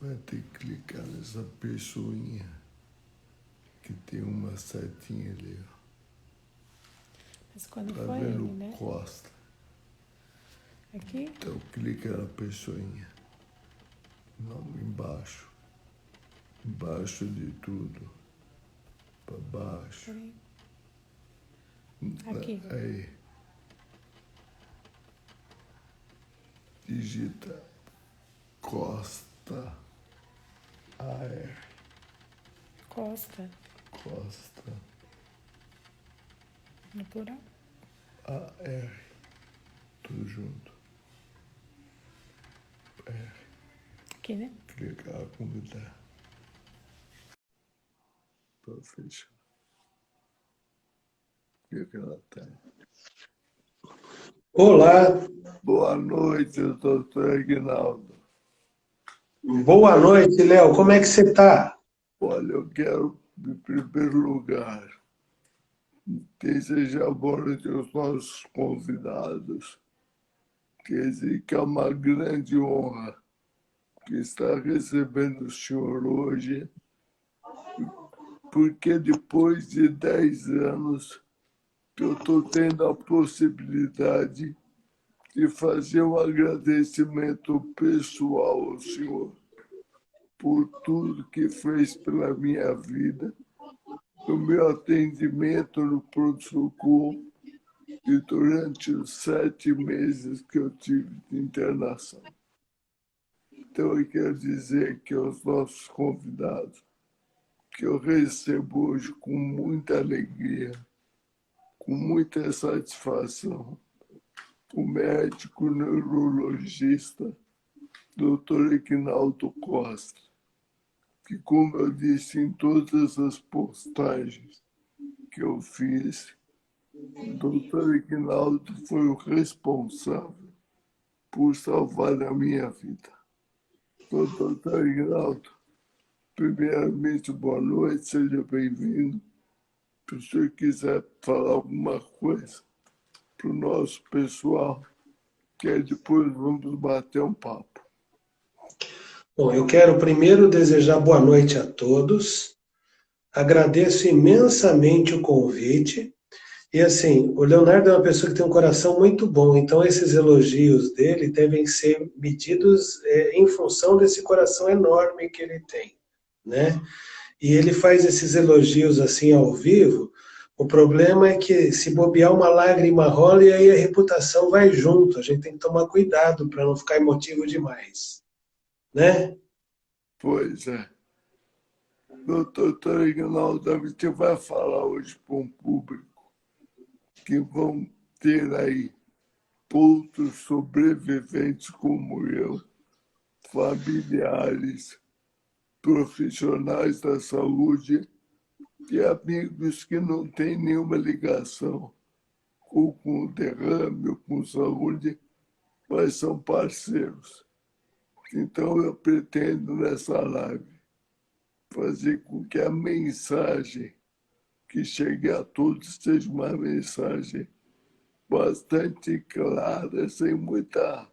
Vai ter que clicar nessa pessoinha que tem uma setinha ali, ó. Mas quando Tá foi vendo ele, né? Costa? Aqui? Então clica na pessoinha. Não, embaixo. Embaixo de tudo. Para baixo. Peraí. Aqui. Aí. Digita Costa. AR. Costa. Costa. No plural? AR. Tudo junto. R. Aqui, né? Clicar como dá. Para fechar. Clica na tela. Olá, Boa noite, doutor Aguinaldo. boa noite, Léo. Como é que você está? Olha, eu quero, em primeiro lugar, desejar boa noite aos nossos convidados. Quer dizer que é uma grande honra que está recebendo o senhor hoje, porque depois de 10 anos que eu estou tendo a possibilidade de fazer um agradecimento pessoal ao senhor por tudo que fez pela minha vida, no meu atendimento no pronto-socorro e durante os 7 meses que eu tive de internação. Então, eu quero dizer que aos nossos convidados, que eu recebo hoje com muita alegria, com muita satisfação, o médico neurologista, Dr. Equinaldo Costa, que, como eu disse em todas as postagens que eu fiz, o Dr. Equinaldo foi o responsável por salvar a minha vida. Então, Dr. Equinaldo, primeiramente, boa noite, seja bem-vindo. Se o senhor quiser falar alguma coisa para o nosso pessoal, que aí depois vamos bater um papo. Bom, eu quero primeiro desejar boa noite a todos. Agradeço imensamente o convite. E assim, o Leonardo é uma pessoa que tem um coração muito bom, então esses elogios dele devem ser medidos em função desse coração enorme que ele tem, né? E ele faz esses elogios assim ao vivo. O problema é que se bobear uma lágrima rola e aí a reputação vai junto. A gente tem que tomar cuidado para não ficar emotivo demais, né? Pois é. Doutor Ignaldo, a gente vai falar hoje para um público que vão ter aí outros sobreviventes como eu, familiares, profissionais da saúde e amigos que não têm nenhuma ligação ou com derrame ou com saúde, mas são parceiros. Então eu pretendo nessa live fazer com que a mensagem que chegue a todos seja uma mensagem bastante clara, sem muita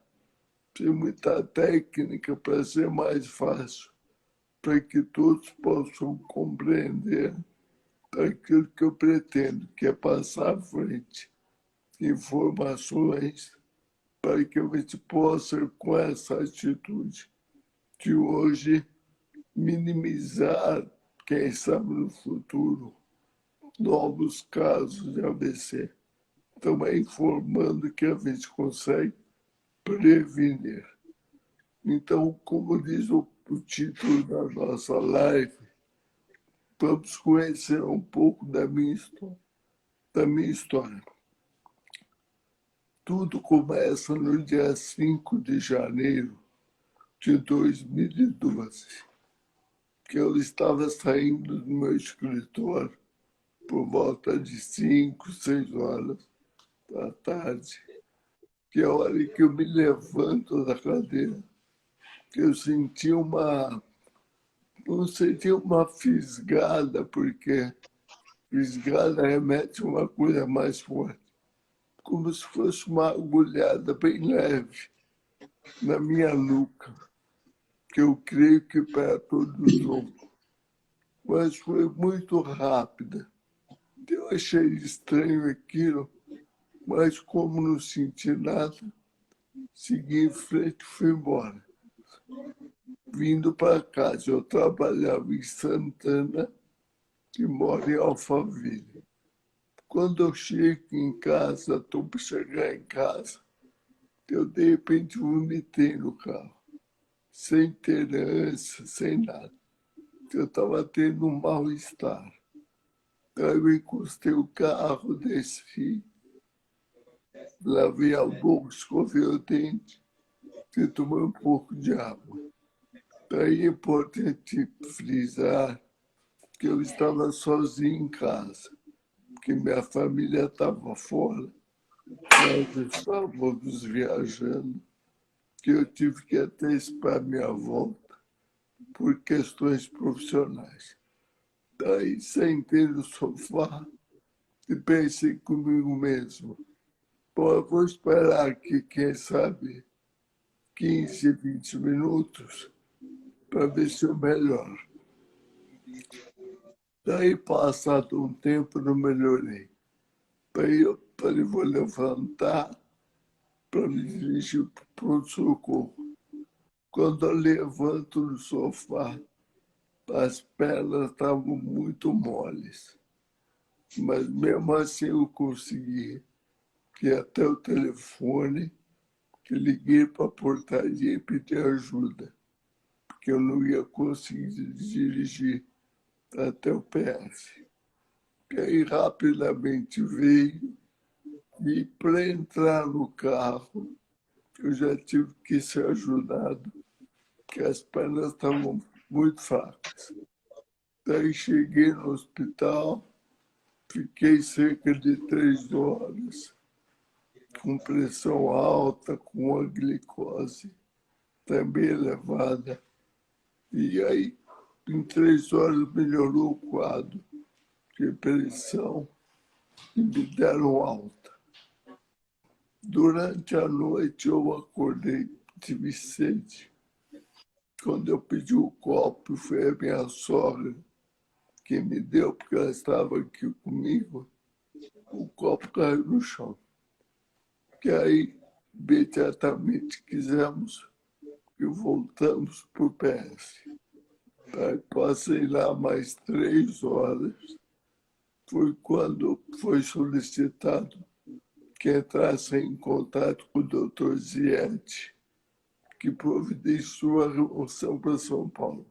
técnica, para ser mais fácil, para que todos possam compreender aquilo que eu pretendo, que é passar à frente informações para que a gente possa, com essa atitude de hoje, minimizar, quem sabe no futuro, novos casos de AVC. Então, é informando que a gente consegue prevenir. Então, como diz o título da nossa live, vamos conhecer um pouco da minha história. Tudo começa no dia 5 de janeiro de 2012, que eu estava saindo do meu escritório por volta de 5, 6 horas da tarde, que é a hora que eu me levanto da cadeira, que eu senti não senti uma fisgada, porque fisgada remete a uma coisa mais forte, como se fosse uma agulhada bem leve na minha nuca. que eu creio que para todos outros, mas foi muito rápida. Eu achei estranho aquilo, mas como não senti nada, segui em frente e fui embora. Vindo para casa, eu trabalhava em Santana e moro em Alphaville. Quando eu chego em casa, estou para chegar em casa, eu de repente vomitei no carro, sem ter ânsia, sem nada. Eu estava tendo um mal-estar. Aí eu encostei o carro, desci, lavei a boca, escovei o dente e tomei um pouco de água. Daí é importante frisar que eu estava sozinho em casa, porque minha família estava fora, nós estávamos viajando, que eu tive que antecipar minha volta por questões profissionais. Daí sentei no sofá e pensei comigo mesmo, bom, eu vou esperar aqui, quem sabe, 15, 20 minutos para ver se eu melhoro. Daí, passado um tempo, não melhorei. Daí eu falei, vou levantar para me dirigir para o pronto-socorro. Quando eu levanto no sofá, as pernas estavam muito moles. Mas mesmo assim eu consegui, que até o telefone, que liguei para a portaria e pedi ajuda, porque eu não ia conseguir dirigir até o PS. E aí rapidamente veio e para entrar no carro eu já tive que ser ajudado, porque as pernas estavam muito fracas. Daí cheguei no hospital, fiquei cerca de 3 horas, com pressão alta, com a glicose também elevada. E aí, em 3 horas, melhorou o quadro de pressão e me deram alta. Durante a noite eu acordei, tive sede. Quando eu pedi o copo, foi a minha sogra que me deu, porque ela estava aqui comigo, o copo caiu no chão. Que aí, imediatamente quisemos e voltamos para o PS. Aí passei lá mais 3 horas. Foi quando foi solicitado que entrasse em contato com o doutor Zietti, que providenciou a remoção para São Paulo.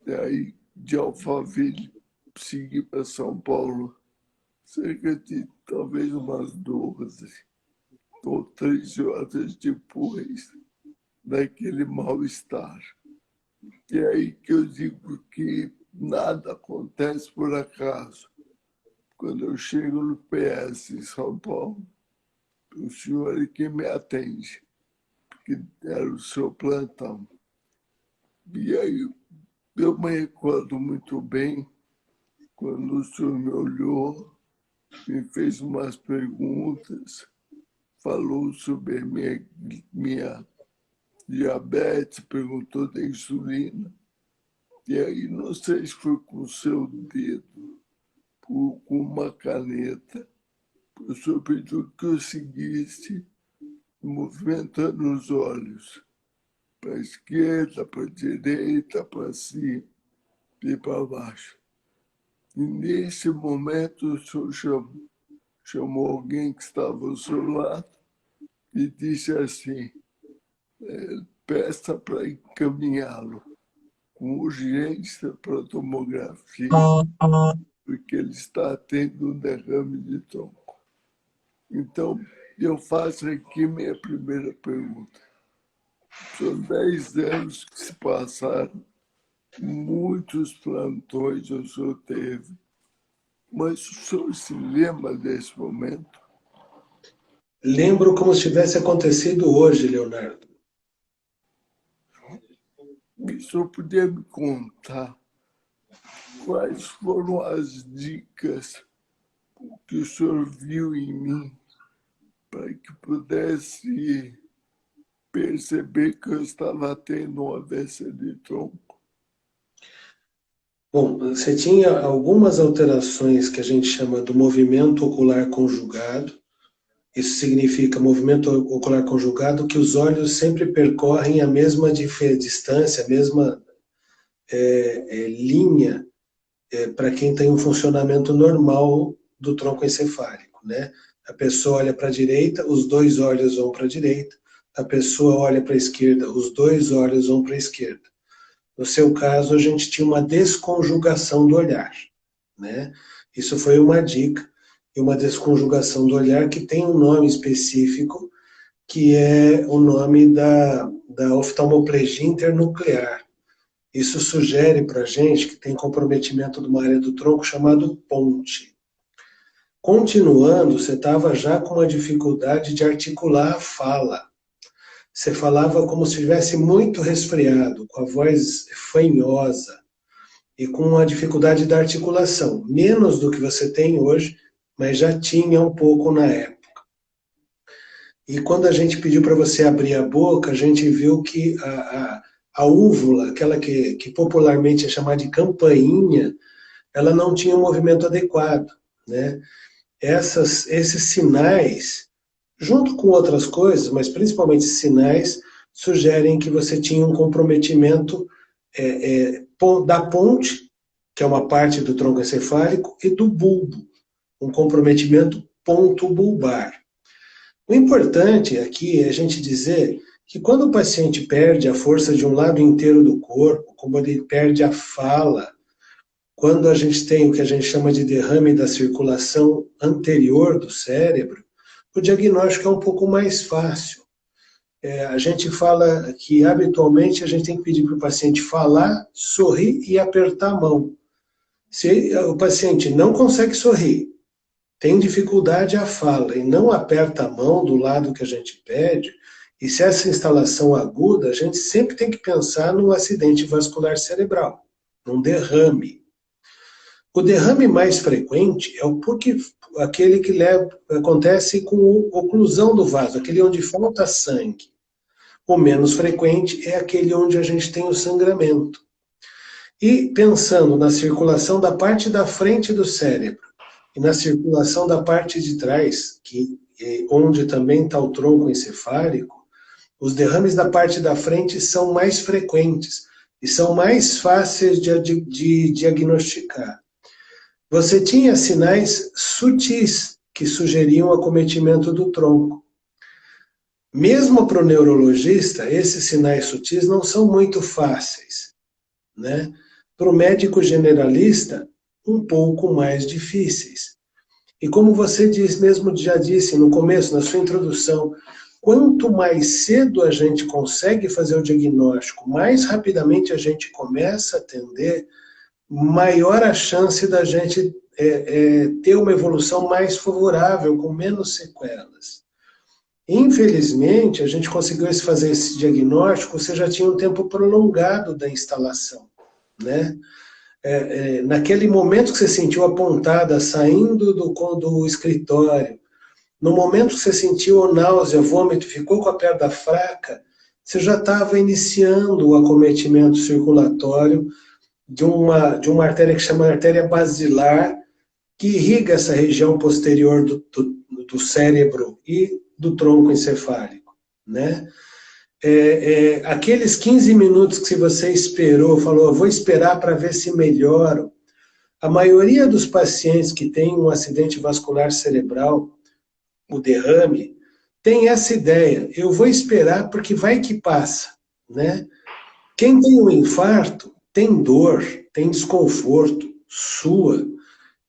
E aí, de Alphaville, segui para São Paulo, cerca de talvez umas 12 ou 13 horas depois daquele mal-estar. E é aí que eu digo que nada acontece por acaso. Quando eu chego no PS em São Paulo, o senhor é que me atende, que era o seu plantão. E aí eu me recordo muito bem quando o senhor me olhou, me fez umas perguntas, falou sobre a minha diabetes, perguntou da insulina. E aí, não sei se foi com o seu dedo ou com uma caneta, o senhor pediu que eu seguisse movimentando os olhos para a esquerda, para a direita, para cima e para baixo. E nesse momento o senhor chamou alguém que estava ao seu lado e disse assim, peça para encaminhá-lo com urgência para a tomografia, porque ele está tendo um derrame de tronco. Então, eu faço aqui minha primeira pergunta. São 10 anos que se passaram, muitos plantões o senhor teve, mas o senhor se lembra desse momento? Lembro como se tivesse acontecido hoje, Leonardo. O senhor podia me contar quais foram as dicas que o senhor viu em mim para que pudesse perceber que eu estava tendo uma AVC de tronco? Bom, você tinha algumas alterações que a gente chama do movimento ocular conjugado. Isso significa movimento ocular conjugado, que os olhos sempre percorrem a mesma distância, a mesma linha, para quem tem um funcionamento normal do tronco encefálico, né? A pessoa olha para a direita, os dois olhos vão para a direita. A pessoa olha para a esquerda, os dois olhos vão para a esquerda. No seu caso, a gente tinha uma desconjugação do olhar, né? Isso foi uma dica, e uma desconjugação do olhar que tem um nome específico, que é o nome da oftalmoplegia internuclear. Isso sugere para a gente que tem comprometimento de uma área do tronco chamado ponte. Continuando, você estava já com uma dificuldade de articular a fala. Você falava como se estivesse muito resfriado, com a voz fanhosa e com uma dificuldade da articulação. Menos do que você tem hoje, mas já tinha um pouco na época. E quando a gente pediu para você abrir a boca, a gente viu que a úvula, aquela que popularmente é chamada de campainha, ela não tinha um movimento adequado, né? Esses sinais, junto com outras coisas, mas principalmente sinais, sugerem que você tinha um comprometimento da ponte, que é uma parte do tronco encefálico, e do bulbo, um comprometimento ponto-bulbar. O importante aqui é a gente dizer que quando o paciente perde a força de um lado inteiro do corpo, como ele perde a fala, quando a gente tem o que a gente chama de derrame da circulação anterior do cérebro, o diagnóstico é um pouco mais fácil. A gente fala que, habitualmente, a gente tem que pedir para o paciente falar, sorrir e apertar a mão. Se o paciente não consegue sorrir, tem dificuldade à fala e não aperta a mão do lado que a gente pede, e se essa instalação aguda, a gente sempre tem que pensar num acidente vascular cerebral, num derrame. O derrame mais frequente é aquele que acontece com oclusão do vaso, aquele onde falta sangue. O menos frequente é aquele onde a gente tem o sangramento. E pensando na circulação da parte da frente do cérebro e na circulação da parte de trás, onde também está o tronco encefálico, os derrames da parte da frente são mais frequentes e são mais fáceis de diagnosticar. Você tinha sinais sutis que sugeriam acometimento do tronco. Mesmo para o neurologista, esses sinais sutis não são muito fáceis, né? Para o médico generalista, um pouco mais difíceis. E como você já disse no começo, na sua introdução, quanto mais cedo a gente consegue fazer o diagnóstico, mais rapidamente a gente começa a atender, maior a chance da gente ter uma evolução mais favorável, com menos sequelas. Infelizmente, a gente conseguiu fazer esse diagnóstico, você já tinha um tempo prolongado da instalação, né? Naquele momento que você sentiu a pontada saindo do escritório, no momento que você sentiu a náusea, vômito, ficou com a perna fraca, você já estava iniciando o acometimento circulatório de uma artéria que chama artéria basilar, que irriga essa região posterior do cérebro e do tronco encefálico, né? Aqueles 15 minutos que você esperou, falou, eu vou esperar para ver se melhoro. A maioria dos pacientes que têm um acidente vascular cerebral, o derrame, tem essa ideia, eu vou esperar porque vai que passa, né? Quem tem um infarto tem dor, tem desconforto, sua.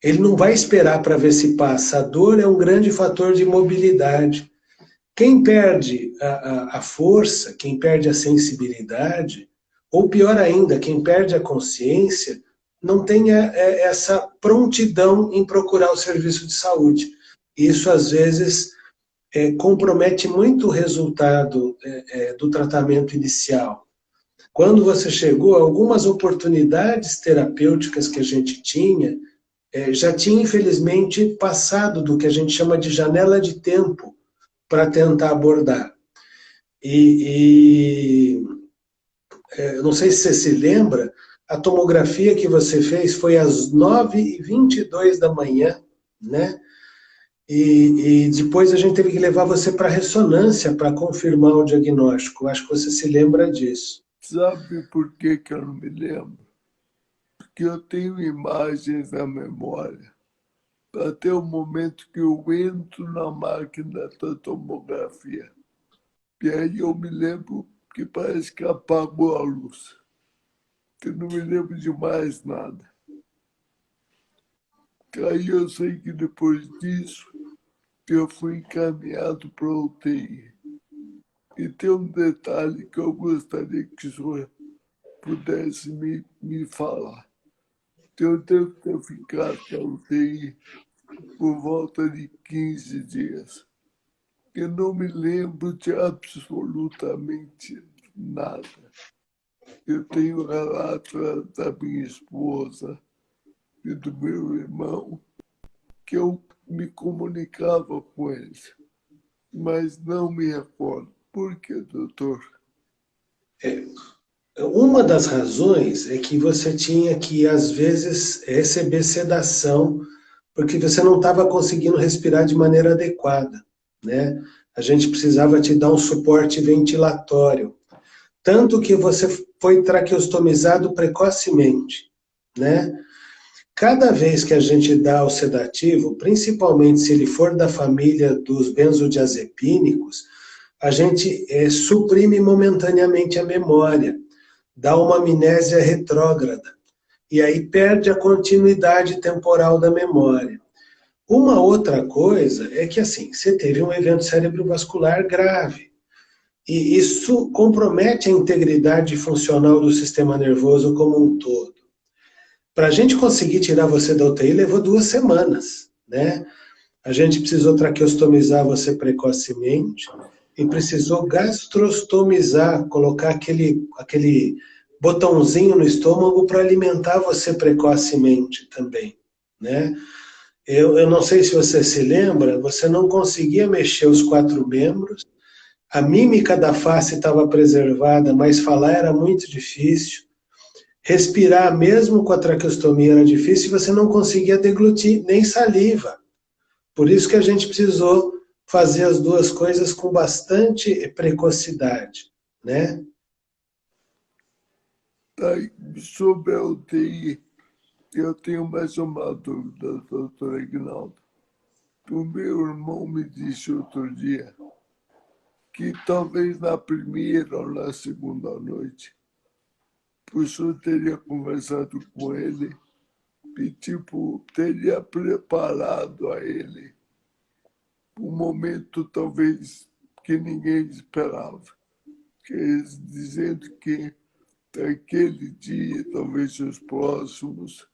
Ele não vai esperar para ver se passa. A dor é um grande fator de mobilidade. Quem perde a força, quem perde a sensibilidade, ou pior ainda, quem perde a consciência, não tem essa prontidão em procurar o serviço de saúde. Isso, às vezes, compromete muito o resultado do tratamento inicial. Quando você chegou, algumas oportunidades terapêuticas que a gente tinha, já tinha, infelizmente, passado do que a gente chama de janela de tempo para tentar abordar. Eu não sei se você se lembra, a tomografia que você fez foi às 9h22 da manhã, né? E depois a gente teve que levar você para ressonância para confirmar o diagnóstico. Acho que você se lembra disso. Sabe por que que eu não me lembro? Porque eu tenho imagens na memória. Até o momento que eu entro na máquina da tomografia. E aí eu me lembro que parece que apagou a luz. Eu não me lembro de mais nada. Aí eu sei que depois disso eu fui encaminhado para a UTI. E tem um detalhe que eu gostaria que o senhor pudesse me falar. Eu devo ter ficado na UTI por volta de 15 dias. Eu não me lembro de absolutamente nada. Eu tenho relatos da minha esposa e do meu irmão que eu me comunicava com eles, mas não me recordo. Por que, doutor? Uma das razões é que você tinha que, às vezes, receber sedação, porque você não estava conseguindo respirar de maneira adequada, né? A gente precisava te dar um suporte ventilatório. Tanto que você foi traqueostomizado precocemente, né? Cada vez que a gente dá o sedativo, principalmente se ele for da família dos benzodiazepínicos, a gente suprime momentaneamente a memória, dá uma amnésia retrógrada, e aí perde a continuidade temporal da memória. Uma outra coisa é que, assim, você teve um evento cerebrovascular grave, e isso compromete a integridade funcional do sistema nervoso como um todo. Para a gente conseguir tirar você da UTI, levou 2 semanas, né? A gente precisou traqueostomizar você precocemente e precisou gastrostomizar, colocar aquele botãozinho no estômago para alimentar você precocemente também, né? Eu não sei se você se lembra, você não conseguia mexer os 4 membros, a mímica da face estava preservada, mas falar era muito difícil. Respirar, mesmo com a traqueostomia, era difícil e você não conseguia deglutir nem saliva. Por isso que a gente precisou fazer as 2 coisas com bastante precocidade, né? Sobre a UTI, eu tenho mais uma dúvida, doutor Aguinaldo. O meu irmão me disse outro dia que talvez na primeira ou na segunda noite, o senhor teria conversado com ele e, teria preparado a ele um momento talvez que ninguém esperava. Dizendo que aquele dia, talvez os próximos,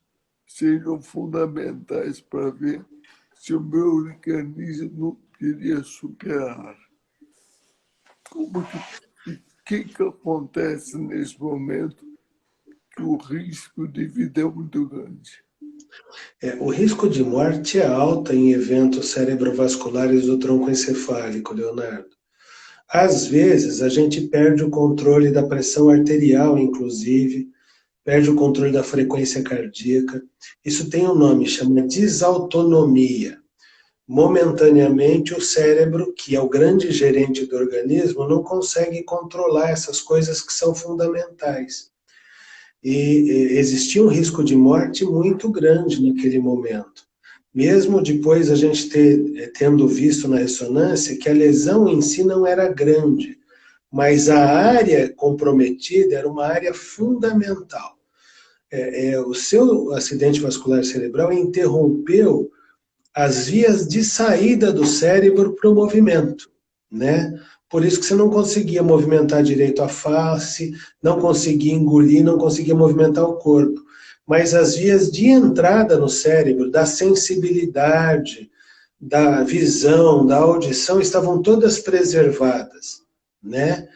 seriam fundamentais para ver se o meu organismo queria superar. O que acontece nesse momento que o risco de vida é muito grande? O risco de morte é alto em eventos cerebrovasculares do tronco encefálico, Leonardo. Às vezes, a gente perde o controle da pressão arterial, inclusive, perde o controle da frequência cardíaca. Isso tem um nome, chama desautonomia. Momentaneamente, o cérebro, que é o grande gerente do organismo, não consegue controlar essas coisas que são fundamentais. E existia um risco de morte muito grande naquele momento. Mesmo depois a gente tendo visto na ressonância que a lesão em si não era grande, mas a área comprometida era uma área fundamental. O seu acidente vascular cerebral interrompeu as vias de saída do cérebro para o movimento, né? Por isso que você não conseguia movimentar direito a face, não conseguia engolir, não conseguia movimentar o corpo. Mas as vias de entrada no cérebro, da sensibilidade, da visão, da audição, estavam todas preservadas, né?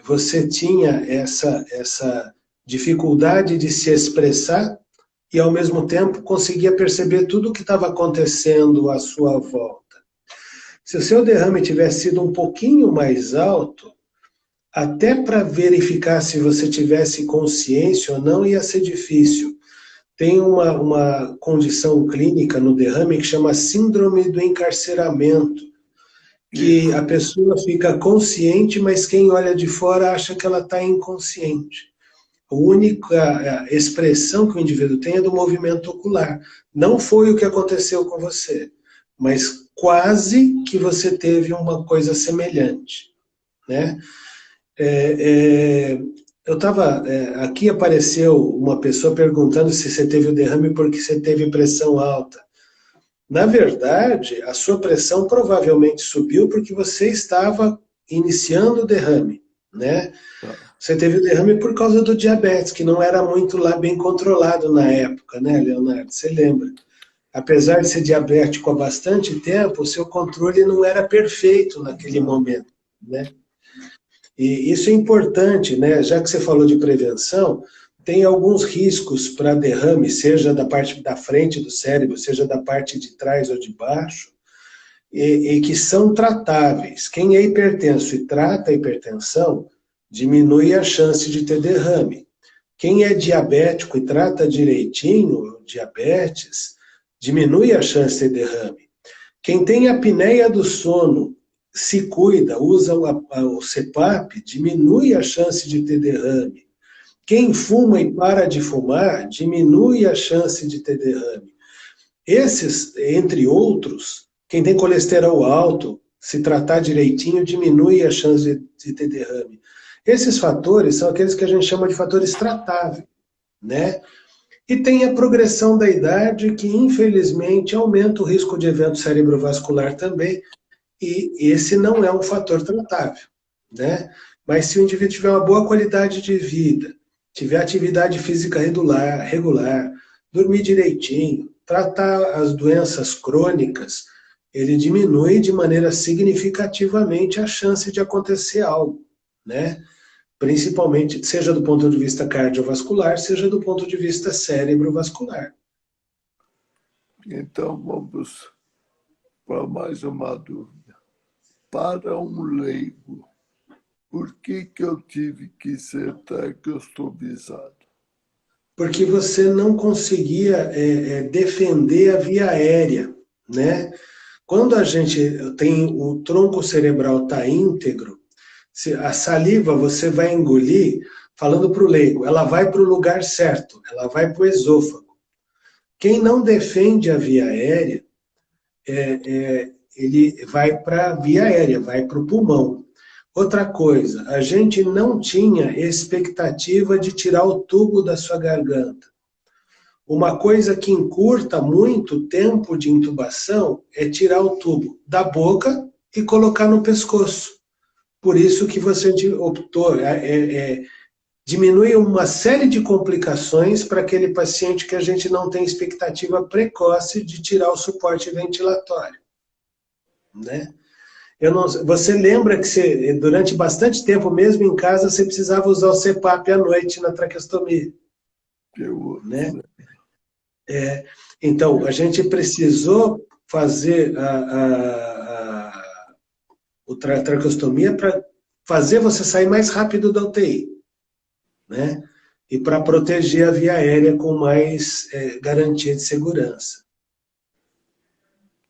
Você tinha essa dificuldade de se expressar e, ao mesmo tempo, conseguia perceber tudo o que estava acontecendo à sua volta. Se o seu derrame tivesse sido um pouquinho mais alto, até para verificar se você tivesse consciência ou não, ia ser difícil. Tem uma condição clínica no derrame que chama síndrome do encarceramento, que a pessoa fica consciente, mas quem olha de fora acha que ela está inconsciente. A única expressão que o indivíduo tem é do movimento ocular. Não foi o que aconteceu com você, mas quase que você teve uma coisa semelhante, né? Eu estava... aqui apareceu uma pessoa perguntando se você teve o derrame porque você teve pressão alta. Na verdade, a sua pressão provavelmente subiu porque você estava iniciando o derrame, né? Você teve o derrame por causa do diabetes, que não era muito lá bem controlado na época, né, Leonardo? Você lembra? Apesar de ser diabético há bastante tempo, o seu controle não era perfeito naquele momento, né? E isso é importante, né? Já que você falou de prevenção, tem alguns riscos para derrame, seja da parte da frente do cérebro, seja da parte de trás ou de baixo, e que são tratáveis. Quem é hipertenso e trata a hipertensão, diminui a chance de ter derrame. Quem é diabético e trata direitinho diabetes, diminui a chance de ter derrame. Quem tem apneia do sono, se cuida, usa o CPAP, diminui a chance de ter derrame. Quem fuma e para de fumar, diminui a chance de ter derrame. Esses, entre outros, quem tem colesterol alto, se tratar direitinho, diminui a chance de ter derrame. Esses fatores são aqueles que a gente chama de fatores tratáveis, né? E tem a progressão da idade, que infelizmente aumenta o risco de evento cerebrovascular também, e esse não é um fator tratável, né? Mas se o indivíduo tiver uma boa qualidade de vida, tiver atividade física regular, dormir direitinho, tratar as doenças crônicas, ele diminui de maneira significativamente a chance de acontecer algo, né? Principalmente, seja do ponto de vista cardiovascular, seja do ponto de vista cerebrovascular. Então, vamos para mais uma dúvida. Para um leigo, por que eu tive que ser traqueostomizado? Porque você não conseguia defender a via aérea, né? Quando a gente tem o tronco cerebral tá íntegro, a saliva você vai engolir, falando para o leigo, ela vai para o lugar certo, ela vai para o esôfago. Quem não defende a via aérea, ele vai para a via aérea, vai para o pulmão. Outra coisa, a gente não tinha expectativa de tirar o tubo da sua garganta. Uma coisa que encurta muito o tempo de intubação é tirar o tubo da boca e colocar no pescoço. Por isso que você optou, diminui uma série de complicações para aquele paciente que a gente não tem expectativa precoce de tirar o suporte ventilatório, né? Você lembra que você, durante bastante tempo, mesmo em casa, você precisava usar o CPAP à noite na traqueostomia, né? Então, a gente precisou fazer a traqueostomia para fazer você sair mais rápido da UTI, né? E para proteger a via aérea com mais garantia de segurança.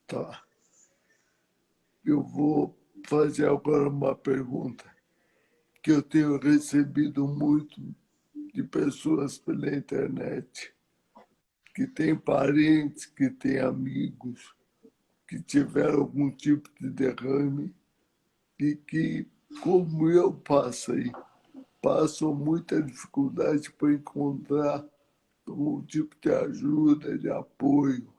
Tá. Eu vou fazer agora uma pergunta que eu tenho recebido muito de pessoas pela internet, que têm parentes, que têm amigos, que tiveram algum tipo de derrame e que, como eu passei, passam muita dificuldade para encontrar algum tipo de ajuda, de apoio,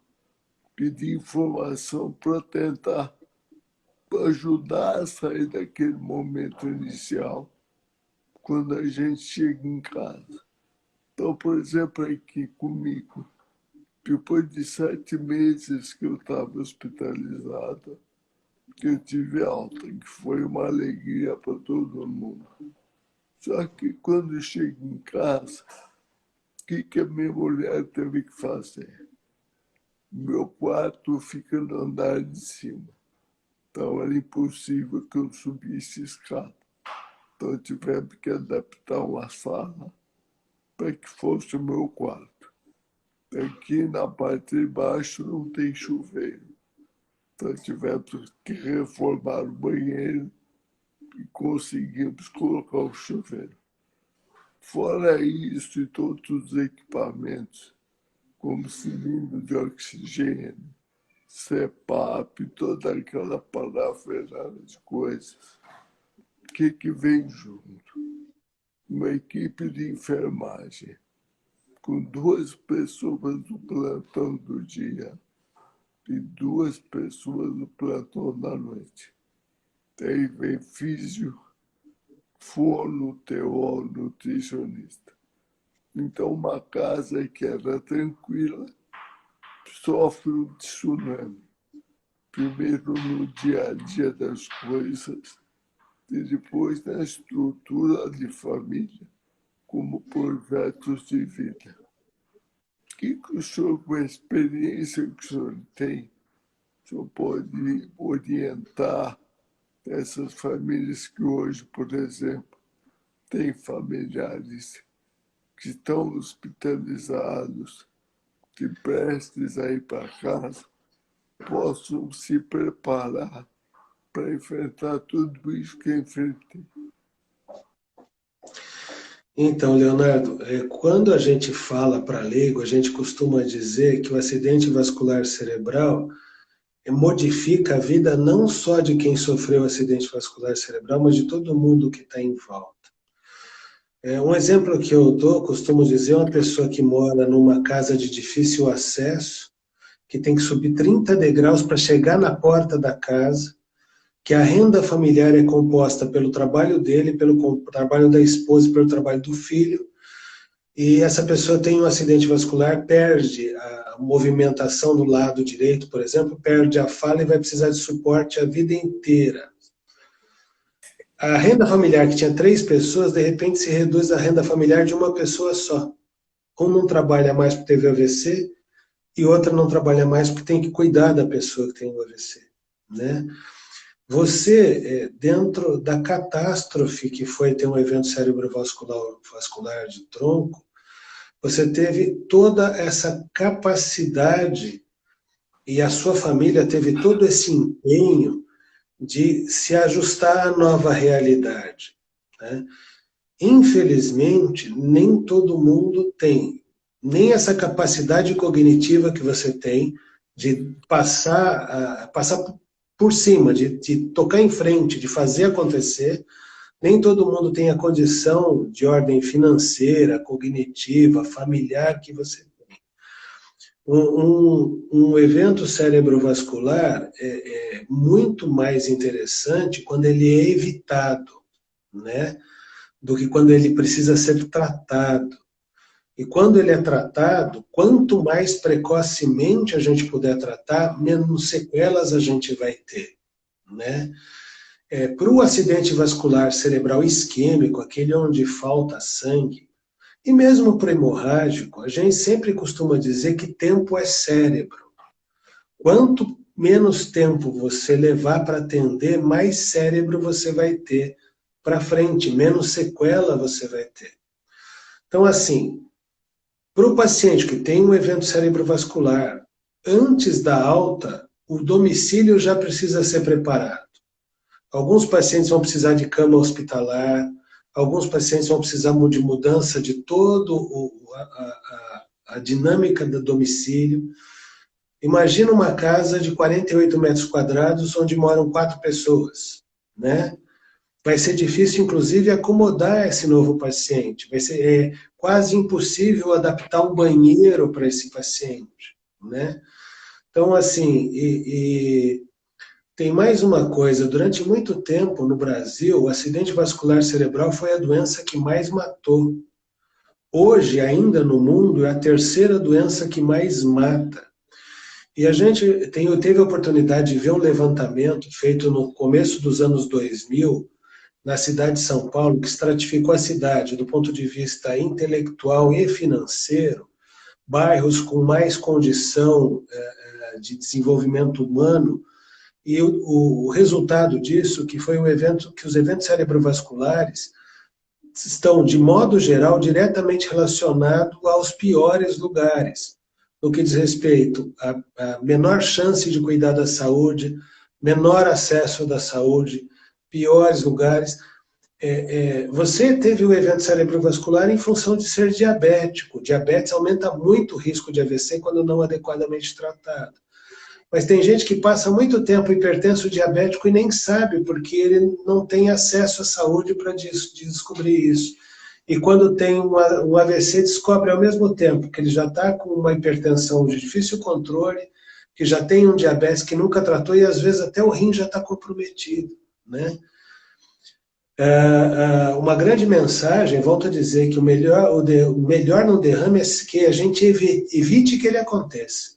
pedir informação para tentar ajudar a sair daquele momento inicial, quando a gente chega em casa. Então, por exemplo, aqui comigo, depois de 7 meses que eu estava hospitalizado, eu tive alta, que foi uma alegria para todo mundo. Só que quando eu chego em casa, o que a minha mulher teve que fazer? Meu quarto fica no andar de cima. Então era impossível que eu subisse escada. Então tivemos que adaptar uma sala para que fosse o meu quarto. Aqui na parte de baixo não tem chuveiro. Então tivemos que reformar o banheiro e conseguimos colocar o chuveiro. Fora isso e todos os equipamentos, como cilindro de oxigênio, CPAP, toda aquela parafernália de coisas, o que vem junto? Uma equipe de enfermagem, com 2 pessoas no plantão do dia e 2 pessoas no plantão da noite. Daí vem físio, fono, TO, nutricionista. Então, uma casa que era tranquila sofre um tsunami. Primeiro no dia a dia das coisas e depois na estrutura de família, como projetos de vida. O que o senhor, com a experiência que o senhor tem, o senhor pode orientar essas famílias que hoje, por exemplo, têm familiares que estão hospitalizados, que prestes a ir para casa, possam se preparar para enfrentar tudo isso que enfrentei? Então, Leonardo, quando a gente fala para leigo, a gente costuma dizer que o acidente vascular cerebral modifica a vida não só de quem sofreu acidente vascular cerebral, mas de todo mundo que está em volta. Um exemplo que eu dou, costumo dizer, uma pessoa que mora numa casa de difícil acesso, que tem que subir 30 degraus para chegar na porta da casa, que a renda familiar é composta pelo trabalho dele, pelo trabalho da esposa e pelo trabalho do filho, e essa pessoa tem um acidente vascular, perde a movimentação do lado direito, por exemplo, perde a fala e vai precisar de suporte a vida inteira. A renda familiar que tinha 3 pessoas, de repente se reduz a renda familiar de uma pessoa só. Um não trabalha mais porque teve AVC, e outra não trabalha mais porque tem que cuidar da pessoa que tem o AVC, né? Você, dentro da catástrofe que foi ter um evento cerebrovascular de tronco, você teve toda essa capacidade e a sua família teve todo esse empenho de se ajustar à nova realidade, né? Infelizmente, nem todo mundo tem nem essa capacidade cognitiva que você tem de passar por cima, de tocar em frente, de fazer acontecer. Nem todo mundo tem a condição de ordem financeira, cognitiva, familiar que você tem. Um evento cerebrovascular é muito mais interessante quando ele é evitado, né, do que quando ele precisa ser tratado. E quando ele é tratado, quanto mais precocemente a gente puder tratar, menos sequelas a gente vai ter, né? Para o acidente vascular cerebral isquêmico, aquele onde falta sangue, e mesmo para o hemorrágico, a gente sempre costuma dizer que tempo é cérebro. Quanto menos tempo você levar para atender, mais cérebro você vai ter para frente, menos sequela você vai ter. Então, assim, para o paciente que tem um evento cerebrovascular, antes da alta, o domicílio já precisa ser preparado. Alguns pacientes vão precisar de cama hospitalar, alguns pacientes vão precisar de mudança de toda a dinâmica do domicílio. Imagina uma casa de 48 metros quadrados onde moram 4 pessoas, né? Vai ser difícil, inclusive, acomodar esse novo paciente. Vai ser quase impossível adaptar um banheiro para esse paciente, né? Então, assim, tem mais uma coisa. Durante muito tempo, no Brasil, o acidente vascular cerebral foi a doença que mais matou. Hoje, ainda no mundo, é a 3ª doença que mais mata. E a gente teve a oportunidade de ver um levantamento feito no começo dos anos 2000, na cidade de São Paulo, que estratificou a cidade do ponto de vista intelectual e financeiro, bairros com mais condição de desenvolvimento humano E o resultado disso, que foi que os eventos cerebrovasculares estão, de modo geral, diretamente relacionados aos piores lugares, no que diz respeito à menor chance de cuidar da saúde, menor acesso da saúde, piores lugares. Você teve o evento cerebrovascular em função de ser diabético. Diabetes aumenta muito o risco de AVC quando não adequadamente tratado. Mas tem gente que passa muito tempo hipertenso diabético e nem sabe, porque ele não tem acesso à saúde para descobrir isso. E quando tem um AVC, descobre ao mesmo tempo que ele já está com uma hipertensão de difícil controle, que já tem um diabetes que nunca tratou e às vezes até o rim já está comprometido, né? Uma grande mensagem, volto a dizer, que o melhor no derrame é que a gente evite que ele aconteça.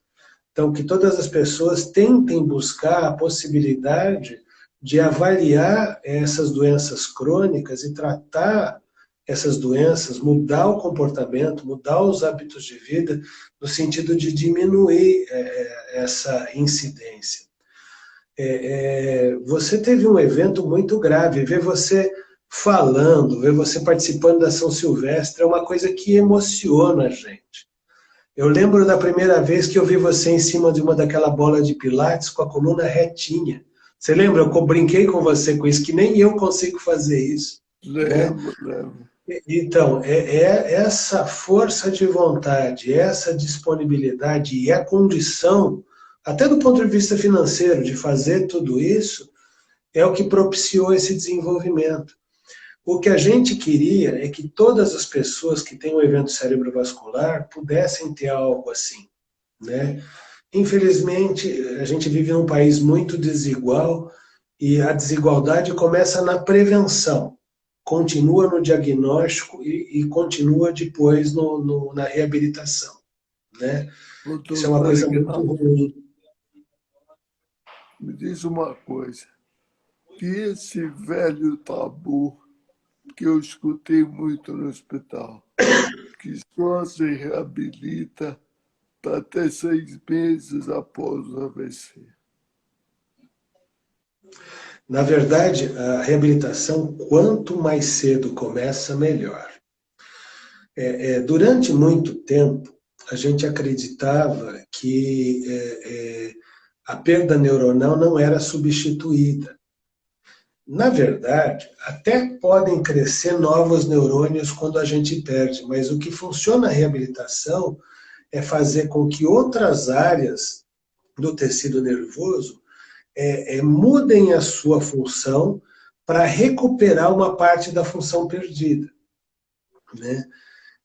Então, que todas as pessoas tentem buscar a possibilidade de avaliar essas doenças crônicas e tratar essas doenças, mudar o comportamento, mudar os hábitos de vida, no sentido de diminuir essa incidência. Você teve um evento muito grave, ver você falando, ver você participando da São Silvestre é uma coisa que emociona a gente. Eu lembro da primeira vez que eu vi você em cima de uma daquela bola de pilates com a coluna retinha. Você lembra? Eu brinquei com você com isso, que nem eu consigo fazer isso. Lembro. Então, essa força de vontade, essa disponibilidade e a condição, até do ponto de vista financeiro, de fazer tudo isso, é o que propiciou esse desenvolvimento. O que a gente queria é que todas as pessoas que têm um evento cerebrovascular pudessem ter algo assim, né? Infelizmente, a gente vive num país muito desigual e a desigualdade começa na prevenção, continua no diagnóstico e continua depois na reabilitação, né? Isso é uma coisa muito ruim. Me diz uma coisa, que esse velho tabu que eu escutei muito no hospital, que só se reabilita para até 6 meses após o AVC. Na verdade, a reabilitação, quanto mais cedo começa, melhor. Durante muito tempo, a gente acreditava que a perda neuronal não era substituída. Na verdade, até podem crescer novos neurônios quando a gente perde, mas o que funciona na reabilitação é fazer com que outras áreas do tecido nervoso mudem a sua função para recuperar uma parte da função perdida, né?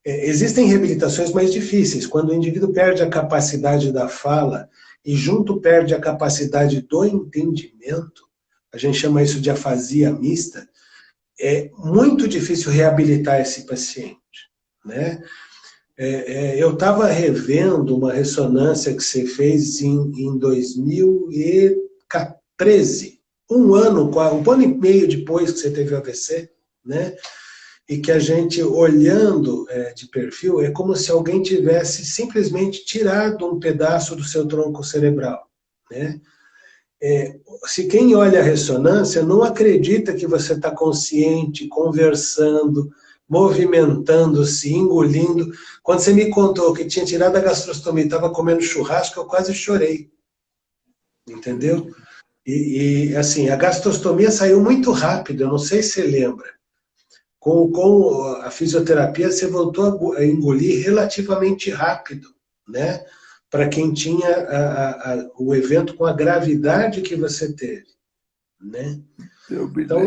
Existem reabilitações mais difíceis, quando o indivíduo perde a capacidade da fala e junto perde a capacidade do entendimento, a gente chama isso de afasia mista, é muito difícil reabilitar esse paciente, né? Eu estava revendo uma ressonância que você fez em 2013, um ano e meio depois que você teve o AVC, né? E que a gente, olhando de perfil, é como se alguém tivesse simplesmente tirado um pedaço do seu tronco cerebral, né? Se quem olha a ressonância não acredita que você está consciente, conversando, movimentando-se, engolindo. Quando você me contou que tinha tirado a gastrostomia e estava comendo churrasco, eu quase chorei. Entendeu? E assim, a gastrostomia saiu muito rápido, eu não sei se você lembra. Com a fisioterapia, você voltou a engolir relativamente rápido, né? Para quem tinha o evento com a gravidade que você teve, né? Então,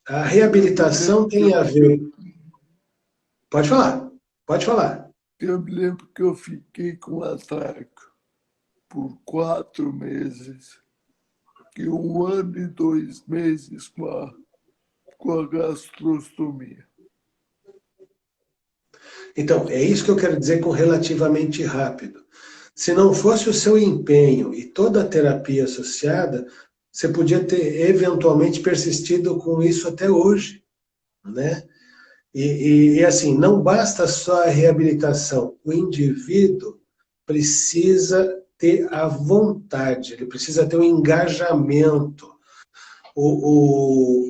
a reabilitação tem a ver... Pode falar, pode falar. Eu me lembro que eu fiquei com atraco por 4 meses, e 1 ano e 2 meses com a gastrostomia. Então, é isso que eu quero dizer com relativamente rápido. Se não fosse o seu empenho e toda a terapia associada, você podia ter eventualmente persistido com isso até hoje, né? E assim, não basta só a reabilitação. O indivíduo precisa ter a vontade, ele precisa ter um engajamento. O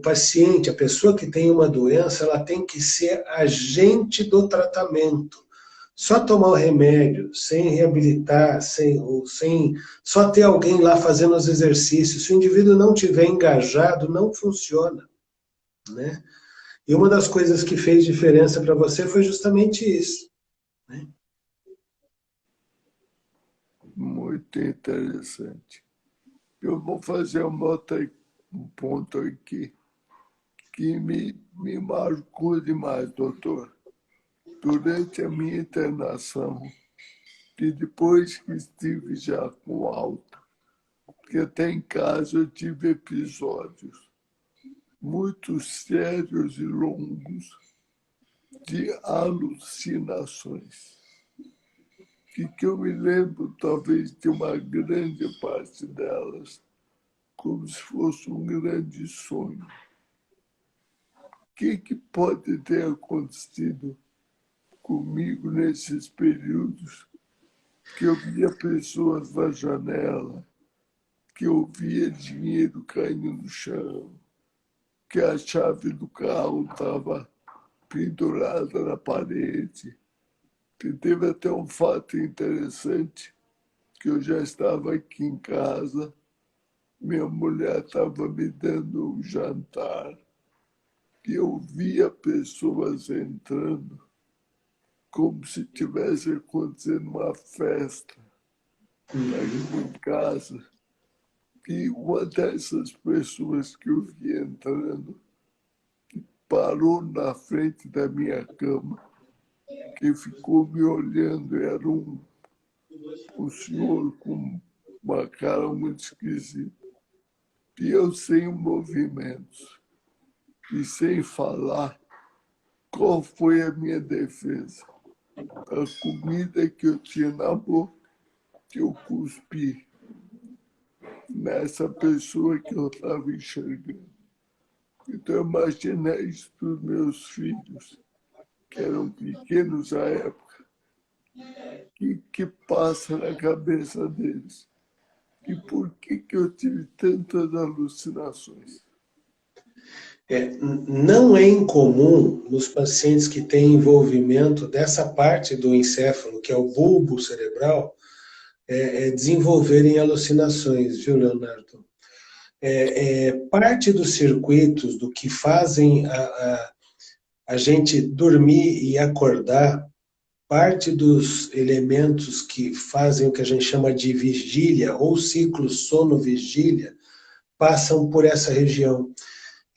paciente, a pessoa que tem uma doença, ela tem que ser agente do tratamento. Só tomar o remédio, sem reabilitar, sem só ter alguém lá fazendo os exercícios, se o indivíduo não tiver engajado, não funciona, né? E uma das coisas que fez diferença para você foi justamente isso, né? Muito interessante. Eu vou fazer um ponto aqui que me marcou demais, doutor. Durante a minha internação, e depois que estive já com alta, porque até em casa eu tive episódios muito sérios e longos de alucinações, que eu me lembro talvez de uma grande parte delas como se fosse um grande sonho. O que pode ter acontecido comigo nesses períodos que eu via pessoas na janela, que eu via dinheiro caindo no chão, que a chave do carro estava pendurada na parede. E teve até um fato interessante, que eu já estava aqui em casa, minha mulher estava me dando um jantar, e eu via pessoas entrando como se tivesse acontecendo uma festa aqui em casa. E uma dessas pessoas que eu vi entrando parou na frente da minha cama, que ficou me olhando. Era um senhor com uma cara muito esquisita. E eu sem movimentos e sem falar, qual foi a minha defesa? A comida que eu tinha na boca, que eu cuspi nessa pessoa que eu estava enxergando. Então, eu imaginei isso para os meus filhos, que eram pequenos à época, que passa na cabeça deles. E por que eu tive tantas alucinações? Não é incomum nos pacientes que têm envolvimento dessa parte do encéfalo, que é o bulbo cerebral, desenvolverem alucinações, viu, Leonardo? Parte dos circuitos do que fazem a gente dormir e acordar, parte dos elementos que fazem o que a gente chama de vigília ou ciclo sono-vigília, passam por essa região.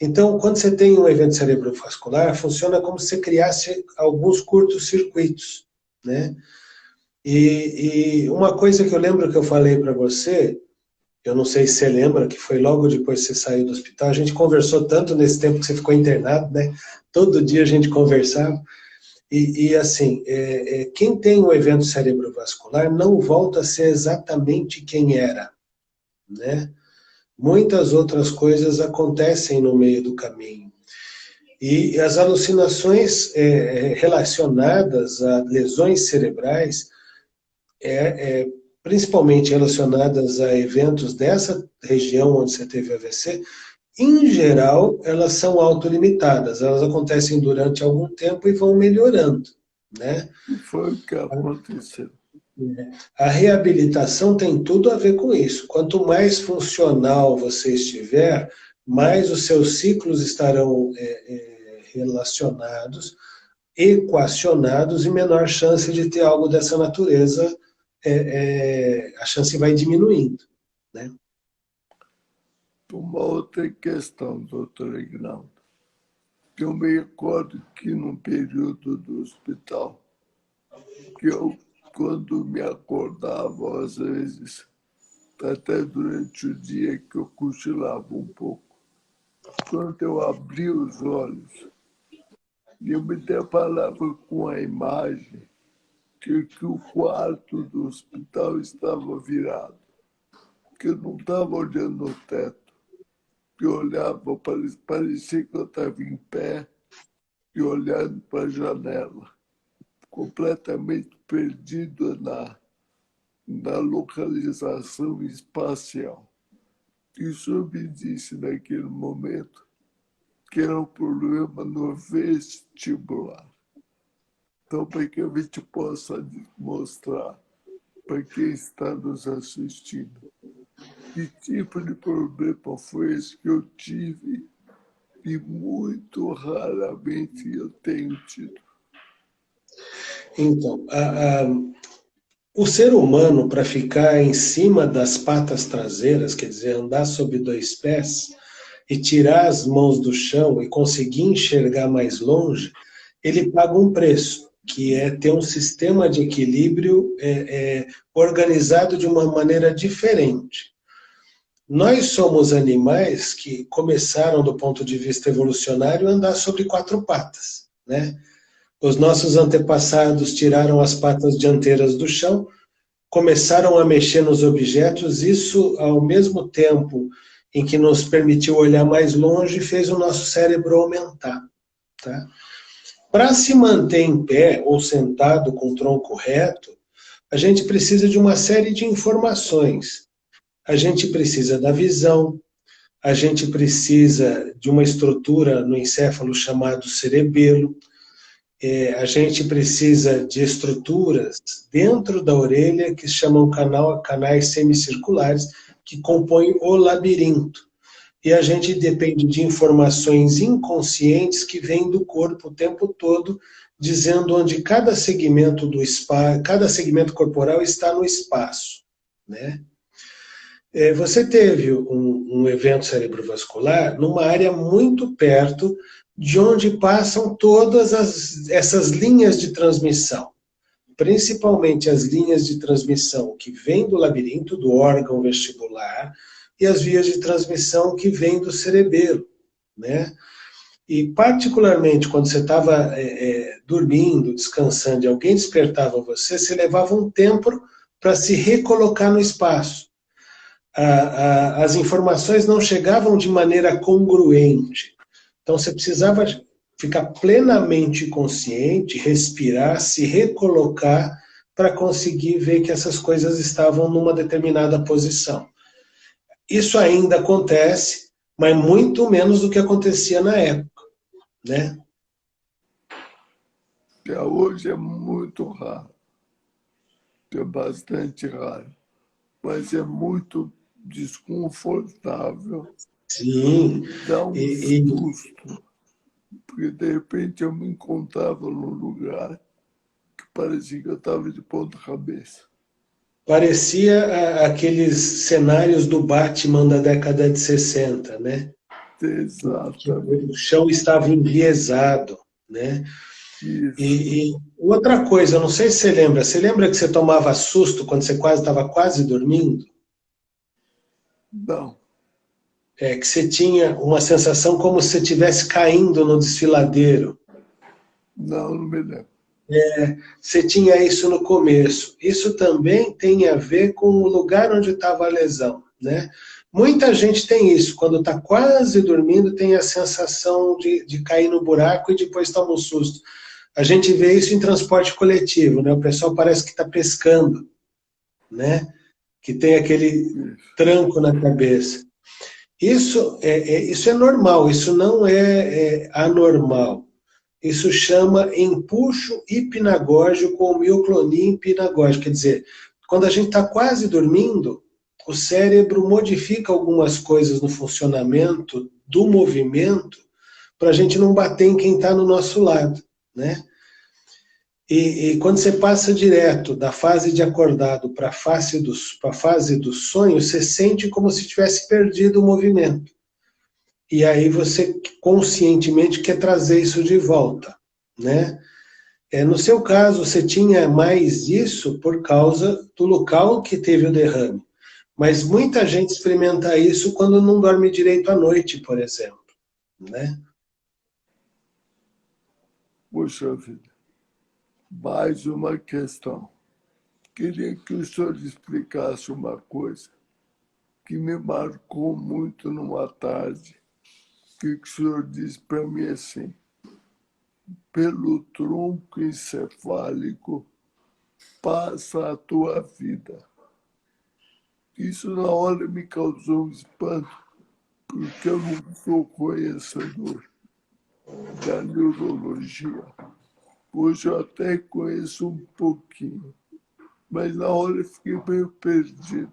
Então, quando você tem um evento cerebrovascular, funciona como se você criasse alguns curtos-circuitos, né? E uma coisa que eu lembro que eu falei para você, eu não sei se você lembra, que foi logo depois que você saiu do hospital, a gente conversou tanto nesse tempo que você ficou internado, né? Todo dia a gente conversava. E assim, quem tem um evento cerebrovascular não volta a ser exatamente quem era, né? Muitas outras coisas acontecem no meio do caminho. E as alucinações relacionadas a lesões cerebrais, principalmente relacionadas a eventos dessa região onde você teve AVC, em geral, elas são autolimitadas. Elas acontecem durante algum tempo e vão melhorando, né? E foi o que aconteceu. A reabilitação tem tudo a ver com isso. Quanto mais funcional você estiver, mais os seus ciclos estarão relacionados, equacionados, e menor chance de ter algo dessa natureza, a chance vai diminuindo, né? Uma outra questão, doutor Ignaldo, que eu me recordo que num período do hospital, que eu, quando me acordava, às vezes, até durante o dia que eu cochilava um pouco, quando eu abri os olhos, eu me deparava com a imagem que o quarto do hospital estava virado, que eu não estava olhando no teto, que eu olhava, parecia que eu estava em pé e olhando para a janela, completamente perdido da localização espacial. Isso me disse naquele momento que era um problema no vestibular. Então, para que a gente possa mostrar para quem está nos assistindo que tipo de problema foi esse que eu tive e muito raramente eu tenho tido. Então, o ser humano, para ficar em cima das patas traseiras, quer dizer, andar sobre dois pés e tirar as mãos do chão e conseguir enxergar mais longe, ele paga um preço, que é ter um sistema de equilíbrio organizado de uma maneira diferente. Nós somos animais que começaram, do ponto de vista evolucionário, a andar sobre quatro patas, né? Os nossos antepassados tiraram as patas dianteiras do chão, começaram a mexer nos objetos, isso ao mesmo tempo em que nos permitiu olhar mais longe, fez o nosso cérebro aumentar. Tá? Para se manter em pé ou sentado com o tronco reto, a gente precisa de uma série de informações. A gente precisa da visão, a gente precisa de uma estrutura no encéfalo chamado cerebelo, a gente precisa de estruturas dentro da orelha que se chamam canais semicirculares, que compõem o labirinto. E a gente depende de informações inconscientes que vêm do corpo o tempo todo, dizendo onde cada segmento cada segmento corporal está no espaço, né? Você teve um evento cerebrovascular numa área muito perto de onde passam todas essas linhas de transmissão, principalmente as linhas de transmissão que vêm do labirinto, do órgão vestibular, e as vias de transmissão que vêm do cerebelo, né? E particularmente quando você estava dormindo, descansando, e alguém despertava você, você levava um tempo para se recolocar no espaço. As informações não chegavam de maneira congruente. Então você precisava ficar plenamente consciente, respirar, se recolocar para conseguir ver que essas coisas estavam numa determinada posição. Isso ainda acontece, mas muito menos do que acontecia na época, né? Hoje é muito raro, é bastante raro, mas é muito desconfortável. Sim. Dá um susto, porque de repente eu me encontrava num lugar que parecia que eu estava de ponta cabeça. Parecia aqueles cenários do Batman da década de 60, né? Exatamente. O chão estava enviesado, né? Isso. E outra coisa, eu não sei se você lembra que você tomava susto quando você estava quase dormindo? Não. Que você tinha uma sensação como se você estivesse caindo no desfiladeiro. Não me lembro. Você tinha isso no começo. Isso também tem a ver com o lugar onde estava a lesão, né? Muita gente tem isso, quando está quase dormindo, tem a sensação de cair no buraco e depois toma um susto. A gente vê isso em transporte coletivo, né? O pessoal parece que está pescando, né? Que tem aquele tranco na cabeça. Isso é normal, isso não é anormal. Isso chama empuxo hipnagógico ou mioclonia hipnagógica. Quer dizer, quando a gente está quase dormindo, o cérebro modifica algumas coisas no funcionamento do movimento para a gente não bater em quem está no nosso lado, né? E quando você passa direto da fase de acordado para a fase do sonho, você sente como se tivesse perdido o movimento. E aí você conscientemente quer trazer isso de volta, né? No seu caso, você tinha mais isso por causa do local que teve o derrame. Mas muita gente experimenta isso quando não dorme direito à noite, por exemplo, né? Puxa vida, mais uma questão. Queria que o senhor explicasse uma coisa que me marcou muito numa tarde, que o senhor disse para mim assim: pelo tronco encefálico passa a tua vida. Isso na hora me causou um espanto, porque eu não sou conhecedor da neurologia. Hoje eu até conheço um pouquinho, mas na hora eu fiquei meio perdido,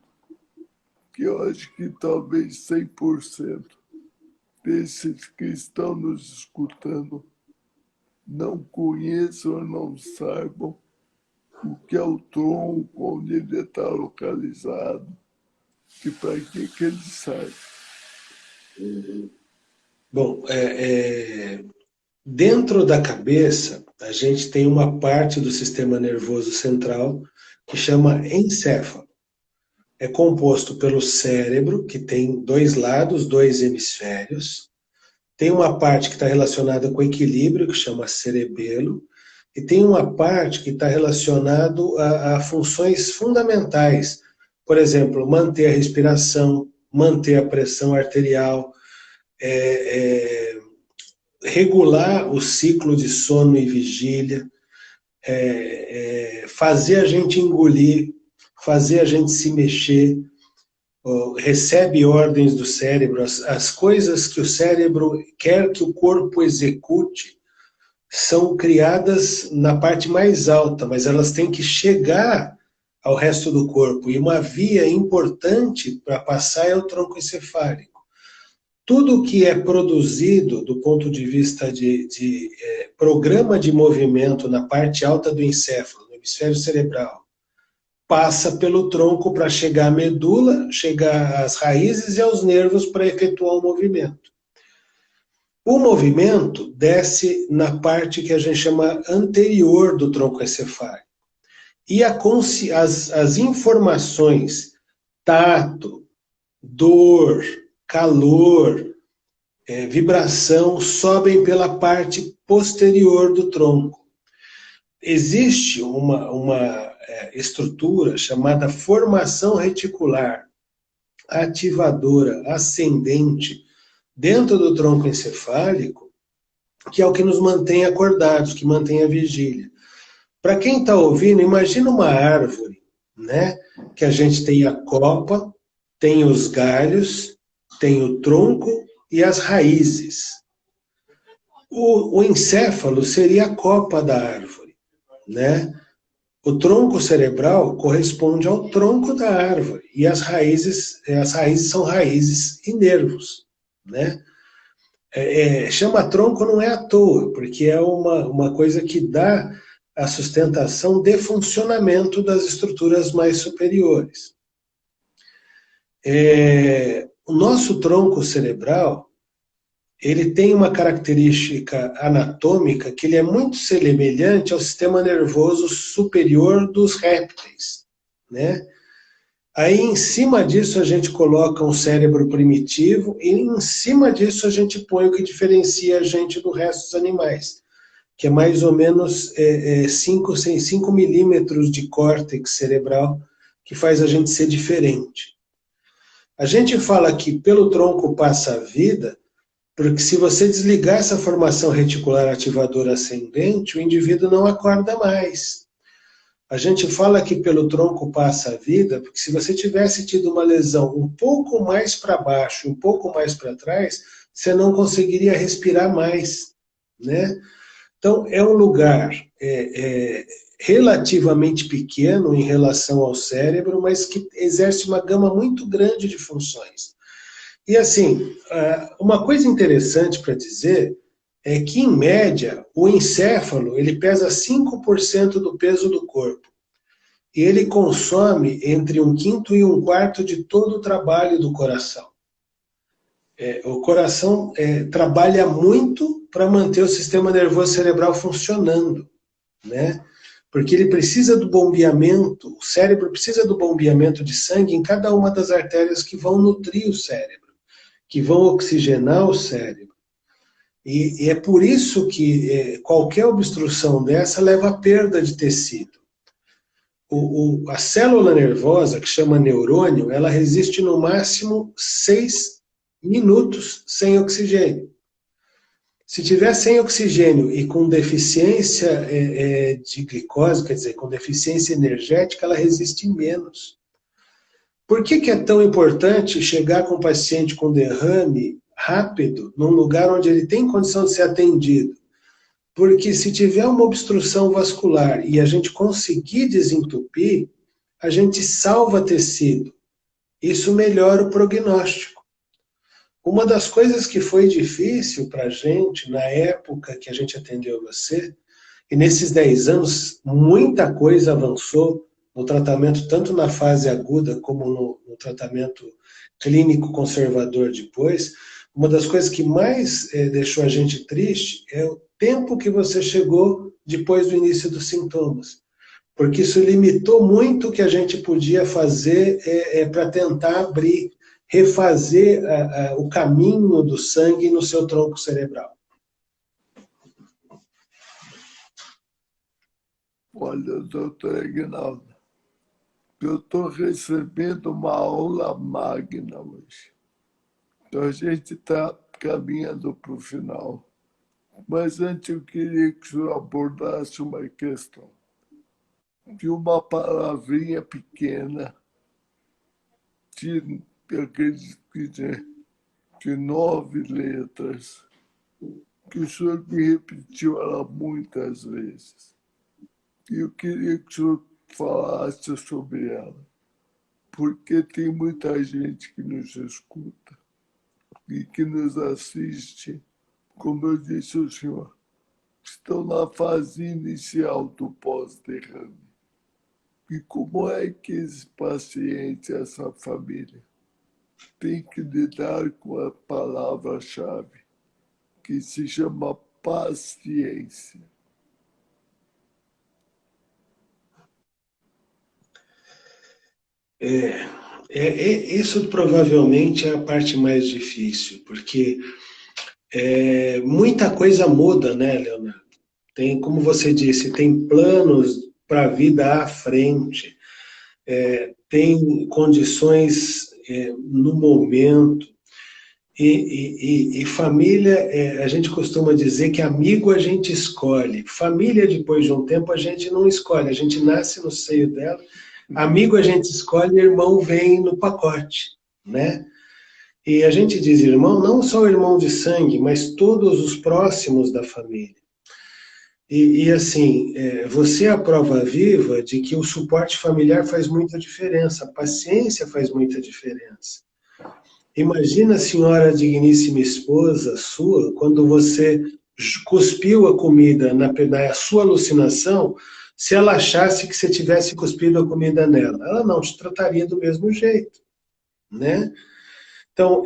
que eu acho que talvez 100% desses que estão nos escutando não conheçam ou não saibam o que é o tronco, onde ele está localizado e para que ele serve. Bom, dentro da cabeça, a gente tem uma parte do sistema nervoso central que chama encéfalo. É composto pelo cérebro, que tem dois lados, dois hemisférios. Tem uma parte que está relacionada com equilíbrio, que chama cerebelo. E tem uma parte que está relacionada a funções fundamentais. Por exemplo, manter a respiração, manter a pressão arterial, regular o ciclo de sono e vigília, fazer a gente engolir, fazer a gente se mexer, recebe ordens do cérebro, as coisas que o cérebro quer que o corpo execute são criadas na parte mais alta, mas elas têm que chegar ao resto do corpo, e uma via importante para passar é o tronco encefálico. Tudo que é produzido do ponto de vista de programa de movimento na parte alta do encéfalo, no hemisfério cerebral, passa pelo tronco para chegar à medula, chegar às raízes e aos nervos para efetuar o movimento. O movimento desce na parte que a gente chama anterior do tronco encefálico. E as informações, tato, dor, calor, vibração, sobem pela parte posterior do tronco. Existe uma estrutura chamada formação reticular ativadora ascendente dentro do tronco encefálico, que é o que nos mantém acordados, que mantém a vigília. Para quem está ouvindo, imagina uma árvore, né? Que a gente tem a copa, tem os galhos, tem o tronco e as raízes. O encéfalo seria a copa da árvore, né? O tronco cerebral corresponde ao tronco da árvore e as raízes são raízes e nervos, né? Chama tronco não é à toa, porque é uma coisa que dá a sustentação de funcionamento das estruturas mais superiores. O nosso tronco cerebral, ele tem uma característica anatômica que ele é muito semelhante ao sistema nervoso superior dos répteis, né? Aí, em cima disso, a gente coloca um cérebro primitivo e, em cima disso, a gente põe o que diferencia a gente do resto dos animais, que é mais ou menos 5 milímetros de córtex cerebral, que faz a gente ser diferente. A gente fala que pelo tronco passa a vida, porque se você desligar essa formação reticular ativadora ascendente, o indivíduo não acorda mais. A gente fala que pelo tronco passa a vida, porque se você tivesse tido uma lesão um pouco mais para baixo, um pouco mais para trás, você não conseguiria respirar mais, né? Então, é um lugar relativamente pequeno em relação ao cérebro, mas que exerce uma gama muito grande de funções. E assim, uma coisa interessante para dizer é que, em média, o encéfalo ele pesa 5% do peso do corpo. E ele consome entre 1/5 e 1/4 de todo o trabalho do coração. O coração trabalha muito para manter o sistema nervoso cerebral funcionando, né? Porque ele precisa do bombeamento, o cérebro precisa do bombeamento de sangue em cada uma das artérias que vão nutrir o cérebro, que vão oxigenar o cérebro. E é por isso que qualquer obstrução dessa leva a perda de tecido. A célula nervosa, que chama neurônio, ela resiste no máximo 6 minutos sem oxigênio. Se tiver sem oxigênio e com deficiência de glicose, quer dizer, com deficiência energética, ela resiste menos. Por que que é tão importante chegar com o paciente com derrame rápido, num lugar onde ele tem condição de ser atendido? Porque se tiver uma obstrução vascular e a gente conseguir desentupir, a gente salva tecido. Isso melhora o prognóstico. Uma das coisas que foi difícil para a gente, na época que a gente atendeu você, e nesses 10 anos, muita coisa avançou no tratamento, tanto na fase aguda como no tratamento clínico conservador depois. Uma das coisas que mais deixou a gente triste é o tempo que você chegou depois do início dos sintomas. Porque isso limitou muito o que a gente podia fazer para tentar abrir, refazer o caminho do sangue no seu tronco cerebral. Olha, doutor Aguinaldo, eu estou recebendo uma aula magna hoje. Então a gente está caminhando para o final. Mas antes eu queria que o senhor abordasse uma questão. De uma palavrinha pequena, eu acredito que de 9 letras, que o senhor me repetiu ela muitas vezes. E eu queria que o senhor falasse sobre ela, porque tem muita gente que nos escuta e que nos assiste, como eu disse ao senhor, estão na fase inicial do pós-derrame. E como é que esse paciente, essa família, tem que lidar com a palavra-chave, que se chama paciência? Isso provavelmente é a parte mais difícil, porque muita coisa muda, né, Leonardo? Tem, como você disse, tem planos para a vida à frente, tem condições no momento, e família, a gente costuma dizer que amigo a gente escolhe. Família, depois de um tempo, a gente não escolhe, a gente nasce no seio dela. Amigo a gente escolhe, irmão vem no pacote, né? E a gente diz irmão, não só o irmão de sangue, mas todos os próximos da família. E assim, você é a prova viva de que o suporte familiar faz muita diferença, a paciência faz muita diferença. Imagina a senhora digníssima esposa sua, quando você cuspiu a comida na sua alucinação, se ela achasse que você tivesse cuspido a comida nela, ela não te trataria do mesmo jeito, né? Então,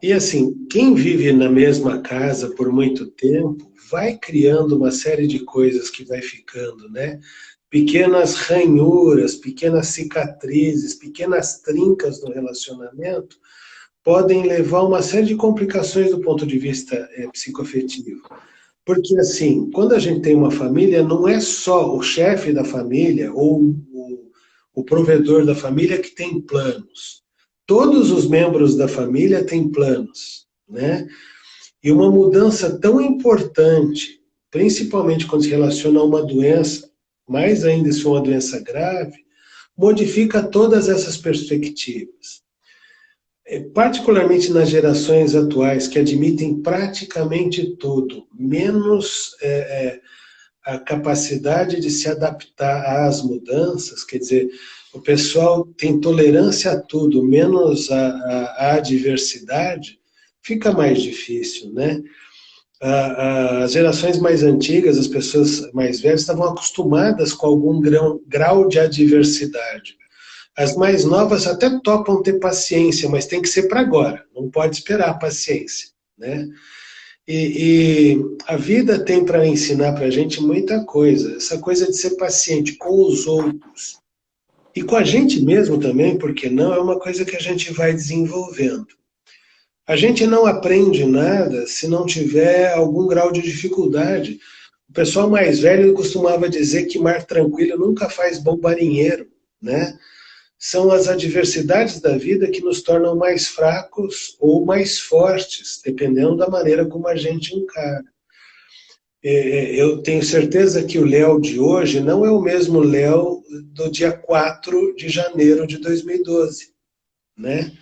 e assim, quem vive na mesma casa por muito tempo, vai criando uma série de coisas que vai ficando, né? Pequenas ranhuras, pequenas cicatrizes, pequenas trincas no relacionamento, podem levar a uma série de complicações do ponto de vista psicoafetivo. Porque, assim, quando a gente tem uma família, não é só o chefe da família ou o provedor da família que tem planos. Todos os membros da família têm planos, né? E uma mudança tão importante, principalmente quando se relaciona a uma doença, mais ainda se for uma doença grave, modifica todas essas perspectivas. Particularmente nas gerações atuais, que admitem praticamente tudo, menos a capacidade de se adaptar às mudanças, quer dizer, o pessoal tem tolerância a tudo, menos a adversidade, fica mais difícil, né? As gerações mais antigas, as pessoas mais velhas, estavam acostumadas com algum grau de adversidade. As mais novas até topam ter paciência, mas tem que ser para agora, não pode esperar a paciência, né? E a vida tem para ensinar para a gente muita coisa, essa coisa de ser paciente com os outros. E com a gente mesmo também, porque não, é uma coisa que a gente vai desenvolvendo. A gente não aprende nada se não tiver algum grau de dificuldade. O pessoal mais velho costumava dizer que mar tranquilo nunca faz bom marinheiro, né? São as adversidades da vida que nos tornam mais fracos ou mais fortes, dependendo da maneira como a gente encara. Eu tenho certeza que o Léo de hoje não é o mesmo Léo do dia 4 de janeiro de 2012, né?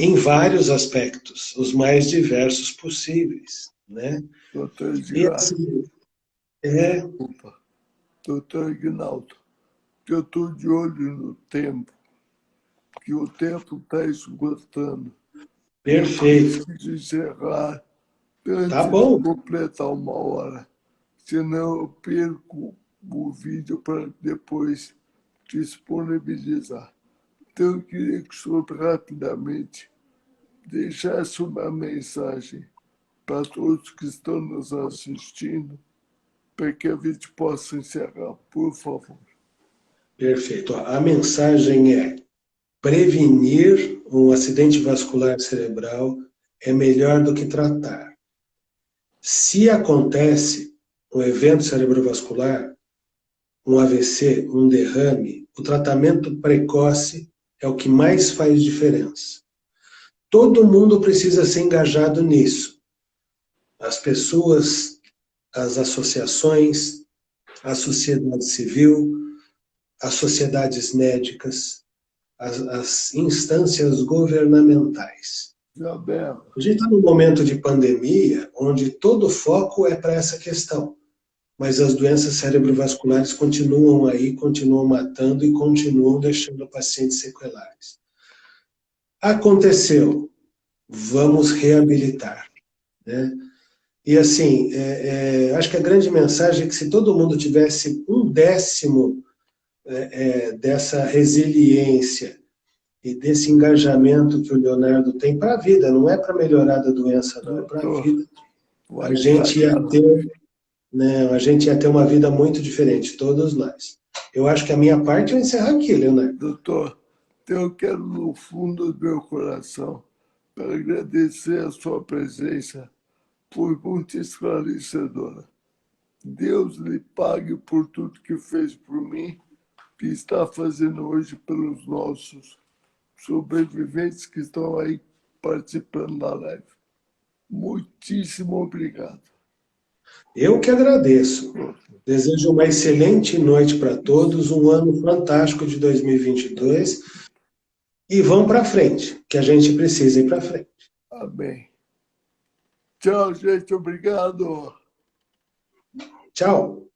Em vários aspectos, os mais diversos possíveis, né? Doutor E Edgar, assim, desculpa, doutor Ignaldo, que eu estou de olho no tempo, que o tempo está esgotando. Eu perfeito. preciso encerrar Tá antes de bom, completar 1 hora, senão eu perco o vídeo para depois disponibilizar. Então, eu queria que o senhor rapidamente deixasse uma mensagem para todos que estão nos assistindo, para que a gente possa encerrar, por favor. perfeito. A mensagem é: prevenir um acidente vascular cerebral é melhor do que tratar. Se acontece um evento cerebrovascular, um AVC, um derrame, o tratamento precoce é o que mais faz diferença. Todo mundo precisa ser engajado nisso. As pessoas, as associações, a sociedade civil, as sociedades médicas, as instâncias governamentais. Isabela, A gente está num momento de pandemia onde todo o foco é para essa questão, mas as doenças cerebrovasculares continuam aí, continuam matando e continuam deixando pacientes sequelares. Aconteceu, vamos reabilitar, né? E assim, acho que a grande mensagem é que se todo mundo tivesse 1/10 dessa resiliência e desse engajamento que o Leonardo tem para a vida, não é para melhorar da doença, não, é para a doutor, vida. vai A gente ia devagar. ter, né, a gente ia ter uma vida muito diferente, todos nós. Eu acho que a minha parte eu encerro aqui, Leonardo. Doutor, então eu quero, no fundo do meu coração, para agradecer a sua presença, foi muito esclarecedora. Deus lhe pague por tudo que fez por mim, que está fazendo hoje pelos nossos sobreviventes que estão aí participando da live. Muitíssimo obrigado. Eu que agradeço. Desejo uma excelente noite para todos, um ano fantástico de 2022 e vamos para frente, que a gente precisa ir para frente. Amém. Tchau, gente. Obrigado. Tchau.